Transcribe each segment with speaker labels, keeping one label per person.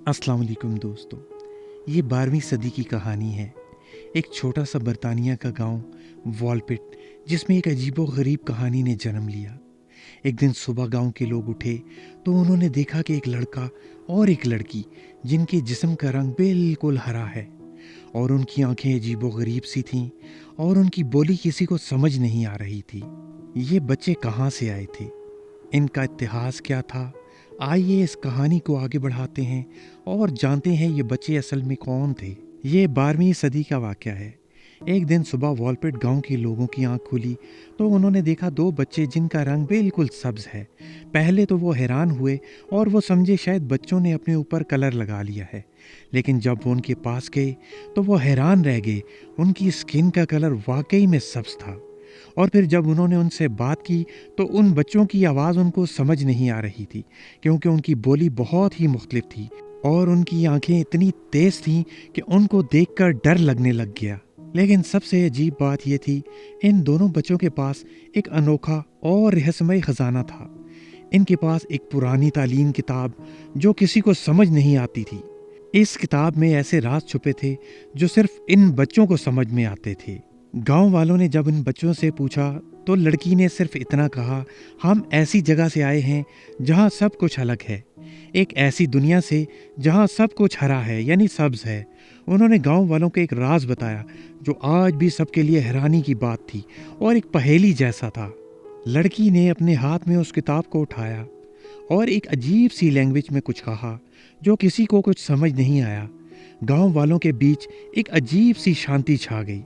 Speaker 1: अस्सलाम वालेकुम दोस्तों। ये 12वीं सदी की कहानी है। एक छोटा सा बरतानिया का गांव वॉलपिट, जिसमें एक अजीबो-गरीब कहानी ने जन्म लिया। एक दिन सुबह गांव के लोग उठे तो उन्होंने देखा कि एक लड़का और एक लड़की, जिनके जिस्म का रंग बिल्कुल हरा है और उनकी आंखें अजीबो-गरीब सी थीं और उनकी बोली किसी को समझ नहीं आ रही थी। ये बच्चे कहाँ से आए थे? इनका इतिहास क्या था? आइए इस कहानी को आगे बढ़ाते हैं और जानते हैं ये बच्चे असल में कौन थे। ये 12वीं सदी का वाक़या है। एक दिन सुबह वॉलपेट गांव के लोगों की आंख खुली तो उन्होंने देखा दो बच्चे जिनका रंग बिल्कुल सब्ज है। पहले तो वो हैरान हुए और वो समझे शायद बच्चों ने अपने ऊपर कलर लगा लिया है, लेकिन जब वो उनके पास गए तो वो हैरान रह गए। उनकी स्किन का कलर वाकई में सब्ज था। और फिर जब उन्होंने उनसे बात की तो उन बच्चों की आवाज़ उनको समझ नहीं आ रही थी, क्योंकि उनकी बोली बहुत ही मुख्तलिफ थी और उनकी आंखें इतनी तेज़ थीं कि उनको देखकर डर लगने लग गया। लेकिन सबसे अजीब बात यह थी, इन दोनों बच्चों के पास एक अनोखा और रहस्यमय ख़जाना था। इनके पास एक पुरानी तालीम किताब जो किसी को समझ नहीं आती थी। इस किताब में ऐसे राज छुपे थे जो सिर्फ इन बच्चों को समझ में आते थे। गांव वालों ने जब इन बच्चों से पूछा तो लड़की ने सिर्फ इतना कहा, हम ऐसी जगह से आए हैं जहां सब कुछ अलग है, एक ऐसी दुनिया से जहां सब कुछ हरा है यानी सब्ज है। उन्होंने गांव वालों को एक राज बताया जो आज भी सबके लिए हैरानी की बात थी और एक पहेली जैसा था। लड़की ने अपने हाथ में उस किताब को उठाया और एक अजीब सी लैंग्वेज में कुछ कहा जो किसी को कुछ समझ नहीं आया। गांव वालों के बीच एक अजीब सी शांति छा गई।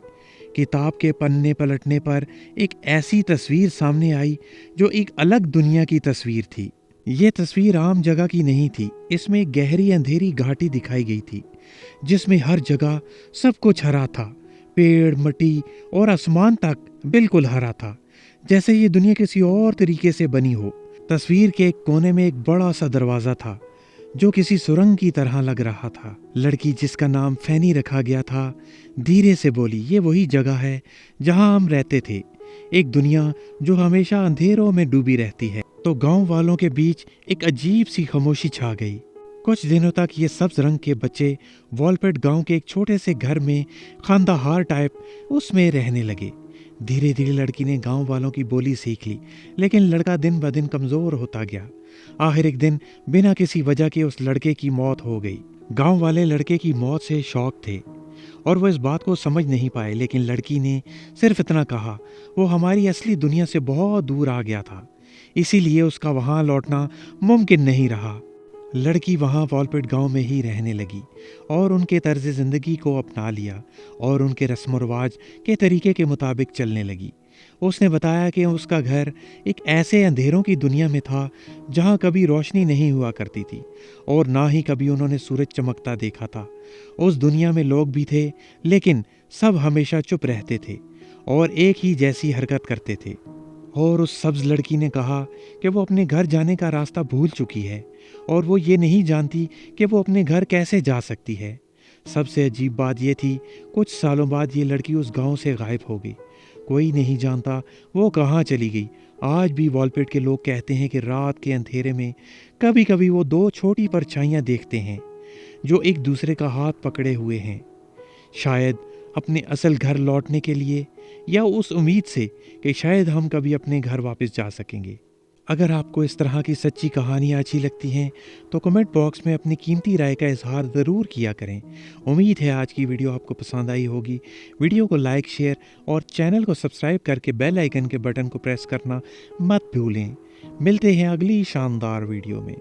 Speaker 1: किताब के पन्ने पलटने पर एक ऐसी तस्वीर सामने आई जो एक अलग दुनिया की तस्वीर थी। ये तस्वीर आम जगह की नहीं थी। इसमें एक गहरी अंधेरी घाटी दिखाई गई थी जिसमें हर जगह सब कुछ हरा था। पेड़, मिट्टी और आसमान तक बिल्कुल हरा था, जैसे ये दुनिया किसी और तरीके से बनी हो। तस्वीर के एक कोने में एक बड़ा सा दरवाज़ा था जो किसी सुरंग की तरह लग रहा था। लड़की, जिसका नाम फैनी रखा गया था, धीरे से बोली, ये वही जगह है जहां हम रहते थे, एक दुनिया जो हमेशा अंधेरों में डूबी रहती है। तो गांव वालों के बीच एक अजीब सी खामोशी छा गई। कुछ दिनों तक ये सब्ज रंग के बच्चे वॉलपेट गांव के एक छोटे से घर में, खानदाहार टाइप, उसमें रहने लगे। धीरे धीरे लड़की ने गांव वालों की बोली सीख ली, लेकिन लड़का दिन ब दिन कमज़ोर होता गया। आखिर एक दिन बिना किसी वजह के उस लड़के की मौत हो गई। गांव वाले लड़के की मौत से शॉक थे और वो इस बात को समझ नहीं पाए, लेकिन लड़की ने सिर्फ इतना कहा, वो हमारी असली दुनिया से बहुत दूर आ गया था, इसीलिए उसका वहाँ लौटना मुमकिन नहीं रहा। लड़की वहाँ वॉलपेट गांव में ही रहने लगी और उनके तर्ज ज़िंदगी को अपना लिया और उनके रस्म व रिवाज के तरीके के मुताबिक चलने लगी। उसने बताया कि उसका घर एक ऐसे अंधेरों की दुनिया में था जहाँ कभी रोशनी नहीं हुआ करती थी और ना ही कभी उन्होंने सूरज चमकता देखा था। उस दुनिया में लोग भी थे, लेकिन सब हमेशा चुप रहते थे और एक ही जैसी हरकत करते थे। और उस सब्ज लड़की ने कहा कि वो अपने घर जाने का रास्ता भूल चुकी है और वो ये नहीं जानती कि वो अपने घर कैसे जा सकती है। सबसे अजीब बात ये थी, कुछ सालों बाद ये लड़की उस गांव से गायब हो गई। कोई नहीं जानता वो कहाँ चली गई। आज भी वॉलपेट के लोग कहते हैं कि रात के अंधेरे में कभी कभी वो दो छोटी परछाइयाँ देखते हैं जो एक दूसरे का हाथ पकड़े हुए हैं, शायद अपने असल घर लौटने के लिए या उस उम्मीद से कि शायद हम कभी अपने घर वापस जा सकेंगे। अगर आपको इस तरह की सच्ची कहानियाँ अच्छी लगती हैं तो कमेंट बॉक्स में अपनी कीमती राय का इजहार ज़रूर किया करें। उम्मीद है आज की वीडियो आपको पसंद आई होगी। वीडियो को लाइक, शेयर और चैनल को सब्सक्राइब करके बेल आइकन के बटन को प्रेस करना मत भूलें। मिलते हैं अगली शानदार वीडियो में।